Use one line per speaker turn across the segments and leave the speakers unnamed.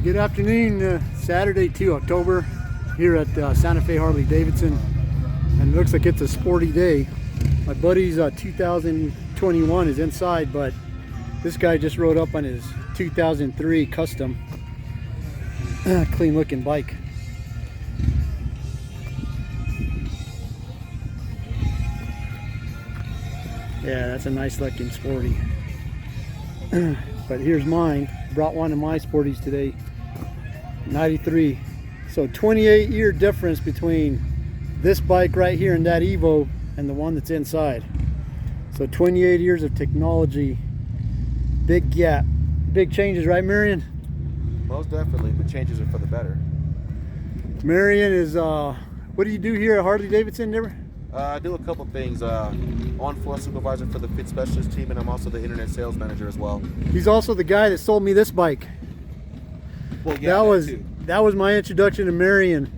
Good afternoon, Saturday 2 October here at Santa Fe Harley-Davidson, and it looks like it's a sporty day. My buddy's 2021 is inside, but this guy just rode up on his 2003 custom clean looking bike. Yeah, that's a nice looking sporty. But here's mine. Brought one of my sporties today, 93. So 28-year difference between this bike right here and that Evo and the one that's inside. So 28 years of technology. Big gap. Big changes, right, Marion?
Most definitely. The changes are for the better.
Marion is, what do you do here at Harley-Davidson, Never?
I do a couple things. On-floor supervisor for the Fit Specialist team, and I'm also the internet sales manager as well.
He's also the guy that sold me this bike.
Well, yeah,
that was my introduction to Marion.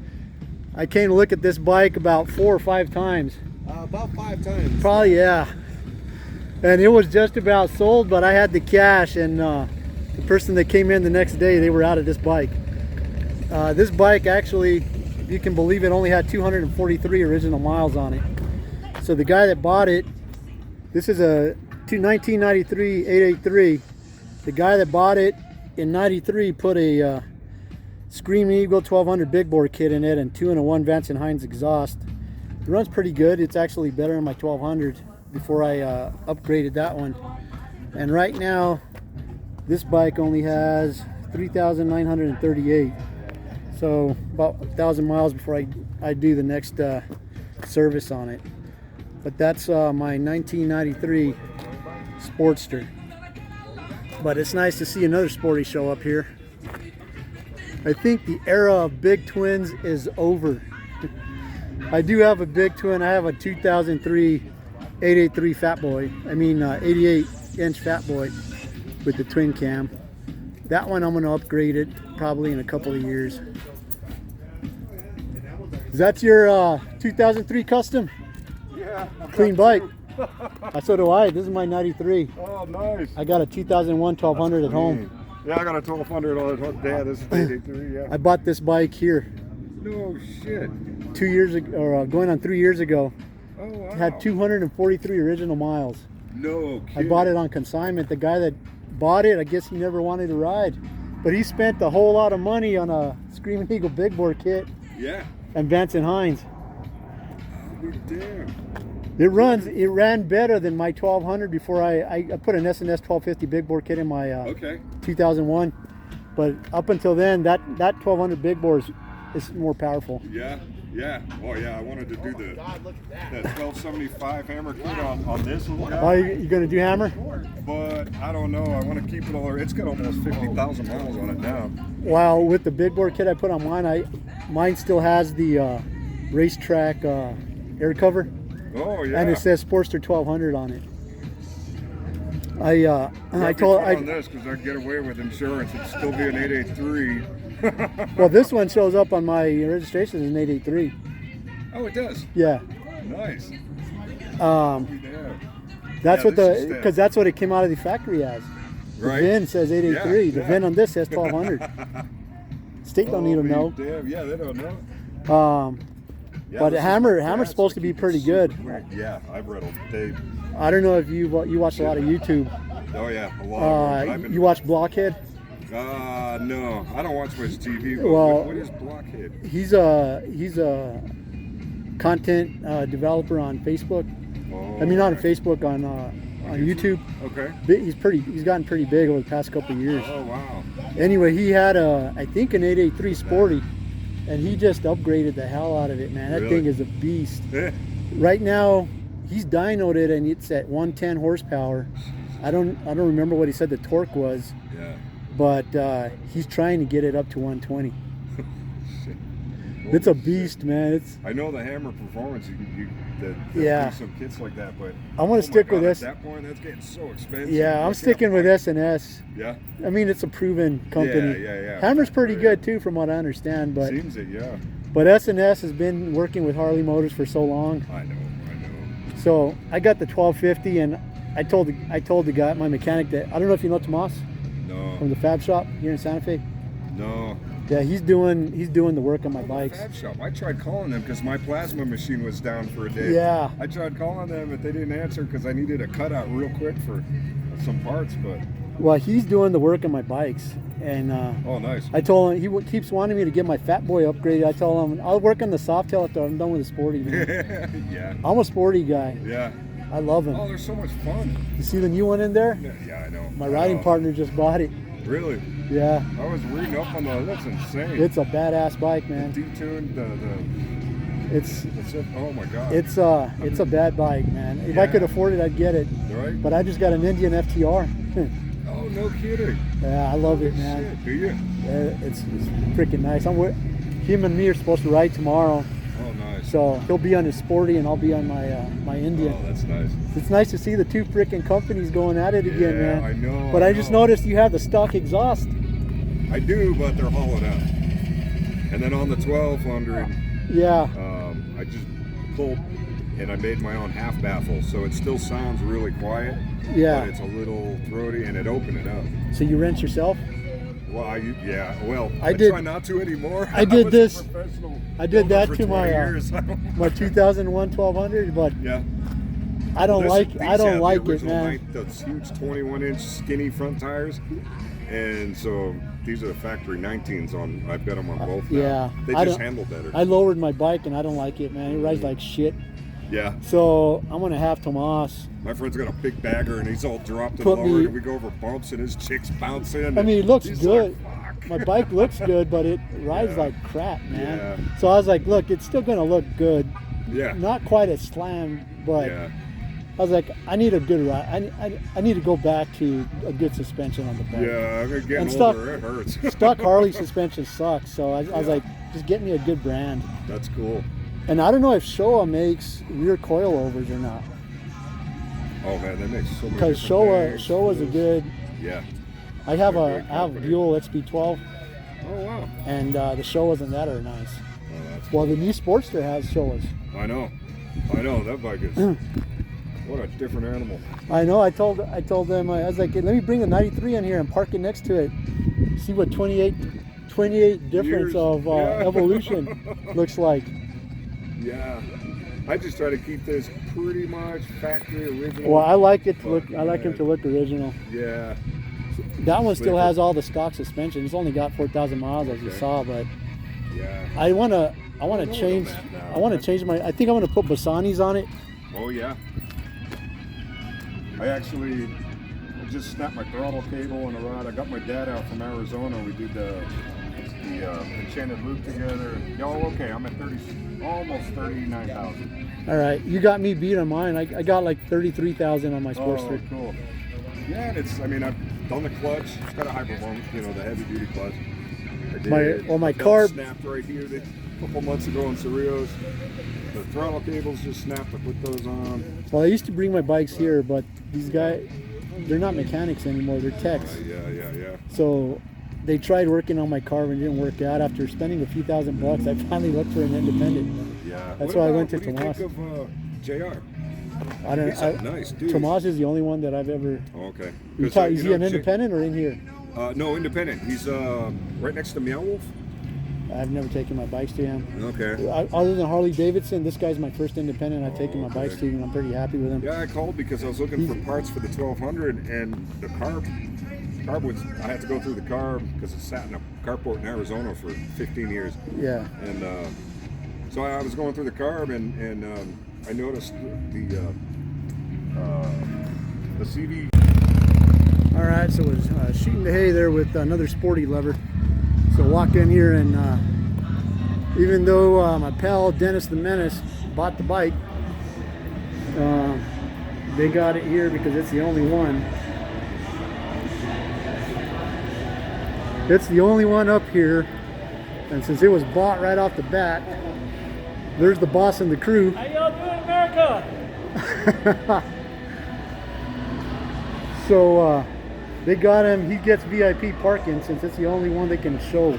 I came to look at this bike about 4 or 5 times.
About 5 times.
Probably, yeah. And it was just about sold, but I had the cash, and the person that came in the next day, they were out of this bike. This bike actually, if you can believe it, only had 243 original miles on it. So the guy that bought it, this is a 1993 883. The guy that bought it in 93 put a Screaming Eagle 1200 big bore kit in it and 2-in-1 Vance & Hines exhaust. It runs pretty good. It's actually better than my 1200 before I upgraded that one. And right now, this bike only has 3,938. So about 1,000 miles before I do the next service on it. But that's my 1993 Sportster. But it's nice to see another sporty show up here. I think the era of big twins is over. I do have a big twin. I have a 2003 883 Fat Boy. I mean 88-inch Fat Boy with the twin cam. That one I'm going to upgrade it probably in a couple of years. Is that your 2003 custom?
Yeah.
Clean bike. So do I. This is my 93.
Oh, nice.
I got a 2001 1200 at home.
Yeah, I got a 1200 on it. Dad, this is 83, yeah.
I bought this bike here.
No shit.
2 years ago, or going on 3 years ago.
Oh, wow.
It had 243 original miles.
No kidding.
I bought it on consignment. The guy that bought it, I guess he never wanted to ride. But he spent a whole lot of money on a Screaming Eagle big bore kit.
Yeah.
And Vance & Hines.
Oh, damn.
It ran better than my 1200 before I put an S&S 1250 big bore kit in my 2001. But up until then, that 1200 big bore is more powerful.
Yeah, yeah. Oh, yeah, I wanted to do that 1275 hammer kit on this one.
Oh, you going to do hammer?
But I don't know. I want to keep it all. It's got almost 50,000 miles on it now.
Wow, with the big bore kit I put on mine still has the racetrack air cover.
Oh, yeah.
And it says Sportster 1200 on it. I told
on this because I get away with insurance. It'd still be an 883.
Well, this one shows up on my registration as an 883.
Oh, it does.
Yeah.
Nice.
That's because that's what it came out of the factory as. The VIN says 883.
Yeah,
the VIN on this says 1200. State don't need to know.
Damn. Yeah, they don't know. Yeah,
but Hammer's supposed to be pretty good.
Yeah, I've read them.
I don't know if you watch a lot of YouTube.
Oh yeah, a lot.
You watch Blockhead?
No, I don't watch much TV.
Well,
what is Blockhead?
He's a content developer on Facebook.
Oh,
I mean, not on Facebook, on YouTube.
Okay.
He's gotten pretty big over the past couple of years.
Oh wow.
Anyway, he had I think an 883 Sporty. And he just upgraded the hell out of it, man. That thing is a beast. Right now, he's dynoed it, and it's at 110 horsepower. I don't remember what he said the torque was.
Yeah.
But he's trying to get it up to 120. It's a beast, man.
I know the Hammer Performance. You do some kits like that, but
I want to stick with this.
At that point, that's getting so expensive.
Yeah, I'm sticking with S&S.
Yeah.
I mean, it's a proven company.
Yeah.
Hammer's pretty good too, from what I understand. But
seems it, yeah.
But S&S has been working with Harley Motors for so long.
I know.
So I got the 1250, and I told the guy, my mechanic, that I don't know if you know Tomas.
No.
From the Fab Shop here in Santa Fe.
No.
Yeah, he's doing the work on my bikes.
Fab Shop. I tried calling them because my plasma machine was down for a day.
Yeah.
I tried calling them, but they didn't answer because I needed a cutout real quick for some parts. But
Well, he's doing the work on my bikes, and
oh, nice.
I told him keeps wanting me to get my Fat Boy upgraded. I told him I'll work on the Softail after I'm done with the Sporty. Man.
Yeah.
I'm a Sporty guy.
Yeah.
I love him.
Oh, they're so much fun.
You see the new one in there?
Yeah, I know.
My riding partner just bought it.
Really?
Yeah.
I was reading up on the. That's insane.
It's a badass bike, man.
Detuned
It's
oh my god.
it's a bad bike, man. If I
Yeah.
could afford it, I'd get it.
Right?
But I just got an Indian FTR.
Oh, no kidding.
Yeah, I love it, man.
Shit, do you?
It's freaking nice. Him and me are supposed to ride tomorrow,
Oh, nice.
so he'll be on his Sporty and I'll be on my Indian.
Oh, that's nice.
It's nice to see the two freaking companies going at it again,
Yeah,
man.
I know.
But I just noticed you have the stock exhaust.
I do, but they're hollowed out. And then on the 1200,
Yeah.
I just pulled and I made my own half baffle, so it still sounds really quiet.
Yeah.
But it's a little throaty, and it opened it up.
So you wrench yourself?
Well, I
did-
try not to anymore.
I did
was
this-
A professional
I did
builder
that
for
to
20
my
years.
my 2001 1200, but
Yeah.
I don't
These
like
have the
it,
original
man.
Those huge 21-inch skinny front tires, and so these are the factory 19s on. I've got them on both now.
Yeah.
They
I
just
don't-
handle better.
I lowered my bike and I don't like it, man. It rides like shit.
Yeah.
So I'm gonna have Tomas.
My friend's got a big bagger and he's all dropped and
Put
lowered,
me-
and we go over bumps and his chick's bouncing.
I mean, it looks
He's
good.
like, "Fuck."
My bike looks good, but it rides
Yeah.
like crap, man.
Yeah.
So I was like, look, it's still gonna look good.
Yeah.
Not quite as slammed, but
Yeah.
I was like, I need a good ride. I need to go back to a good suspension on the bike.
Yeah. I'm getting
And
older. It hurts.
Stock Harley suspension sucks, so I was
Yeah.
like, just get me a good brand.
That's cool.
And I don't know if Showa makes rear coilovers or not,
Oh man, that makes so many
because
different things.
Showa's a good.
Yeah.
I have
They're
a
a good company.
dual XP12,
Oh wow.
and the Showas and that are nice.
Oh, that's
Well, the new Sportster has Showas.
I know. That bike is. What a different animal.
I know. I told them I was like, let me bring the 93 in here and park it next to it. See what 28 difference
Years.
of
Yeah.
evolution looks like.
Yeah. I just try to keep this pretty much factory original.
Well, I like it to look.
Fucking
I like him
nice.
to look original.
Yeah.
That one still
Slipper.
has all the stock suspension. It's only got 4,000 miles, as you
Okay.
saw. But
Yeah.
I wanna
know
change.
that now.
I wanna change my. I think I'm gonna put Bassani's on it.
Oh yeah. I actually just snapped my throttle cable and a rod. I got my dad out from Arizona. We did the enchanted loop together. Oh, okay. I'm at almost 39,000.
All right, you got me beat on mine. I got like 33,000 on my Sportster.
Oh, cool. Yeah, and I've done the clutch. It's got a high performance, the heavy duty clutch. I did.
My
The belt
carb-
snapped right here a couple months ago in Cerrillos. The throttle cables just snapped. I put those on.
Well, I used to bring my bikes here, but these guys, they're not mechanics anymore. They're techs.
Yeah.
So they tried working on my carb and it didn't work out. After spending a few $1,000, I finally looked for an independent.
Yeah.
That's
What
why I
about-
went to
what do you
Tomas.
think of JR?
I don't.
He's a nice dude.
Tomas is the only one that I've ever.
Oh, okay.
Is he an independent or in here?
No, independent. He's right next to Meow Wolf.
I've never taken my bikes to him.
Okay.
Other than Harley-Davidson, this guy's my first independent I've taken my bikes to, and I'm pretty happy with him.
Yeah, I called because I was looking for parts for the 1200, and the carb was. I had to go through the carb because it sat in a carport in Arizona for 15 years.
Yeah.
And so I was going through the carb, and I noticed the CD.
All right, so was shooting the hay there with another Sporty lever. So walked in here, and even though my pal Dennis the Menace bought the bike, they got it here because it's the only one. It's the only one up here, and since it was bought right off the bat, there's the boss and the crew.
How y'all doing, America?
So they got him. He gets VIP parking since it's the only one they can show.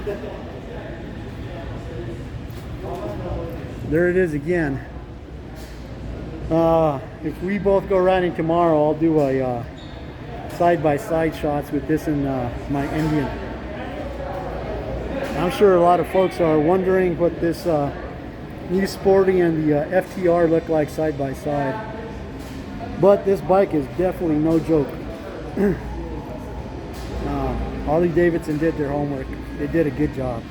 There it is again. If we both go riding tomorrow, I'll do a side-by-side shots with this and my Indian. I'm sure a lot of folks are wondering what this new Sporty and the FTR look like side by side. But this bike is definitely no joke. Harley-Davidson did their homework. They did a good job.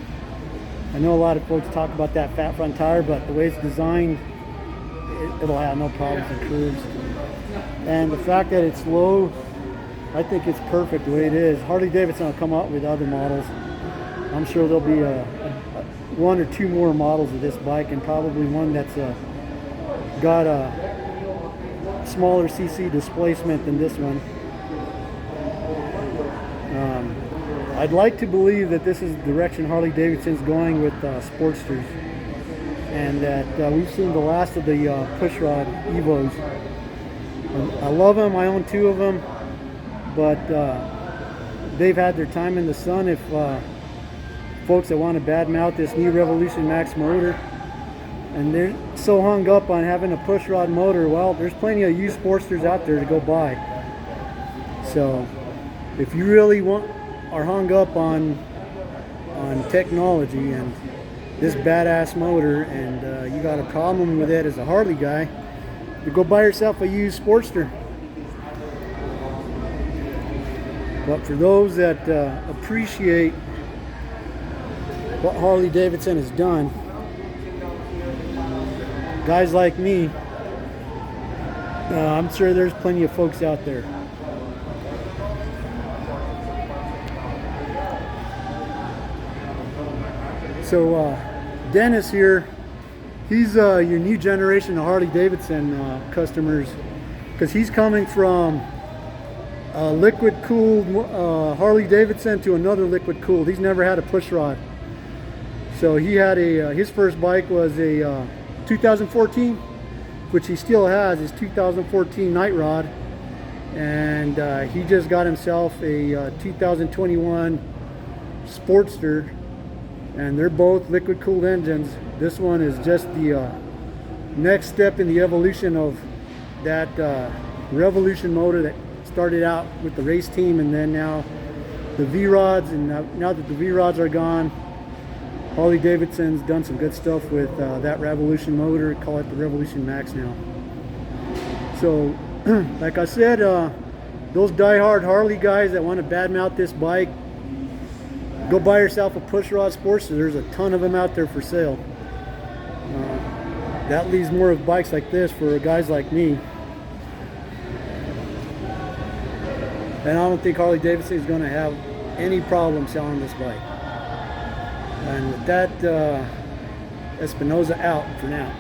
I know a lot of folks talk about that fat front tire, but the way it's designed, it'll have no problems in cruise. And the fact that it's low, I think it's perfect the way it is. Harley-Davidson will come out with other models. I'm sure there'll be one or two more models of this bike, and probably one that's got a smaller CC displacement than this one. I'd like to believe that this is the direction Harley-Davidson's going with Sportsters, and that we've seen the last of the pushrod Evos. I love them. I own two of them, but they've had their time in the sun. If folks that want to badmouth this new Revolution Max motor, and they're so hung up on having a pushrod motor, well, there's plenty of used Sportsters out there to go buy. So if you really are hung up on technology and this badass motor, and you got a problem with it as a Harley guy, you go buy yourself a used Sportster. But for those that appreciate what Harley-Davidson has done, guys like me, I'm sure there's plenty of folks out there. So Dennis here, he's your new generation of Harley-Davidson customers, because he's coming from a liquid-cooled Harley-Davidson to another liquid-cooled. He's never had a pushrod. So he had his first bike was a 2014, which he still has, his 2014 Night Rod, and he just got himself a 2021 Sportster, and they're both liquid cooled engines. This one is just the next step in the evolution of that Revolution motor that started out with the race team, and then now the V-rods, and now that the V-rods are gone, Harley-Davidson's done some good stuff with that Revolution motor. Call it the Revolution Max now. So like I said, those die-hard Harley guys that want to badmouth this bike, go buy yourself a pushrod Sportster. There's a ton of them out there for sale. That leaves more of bikes like this for guys like me. And I don't think Harley-Davidson is going to have any problem selling this bike. And with that, Espinoza out for now.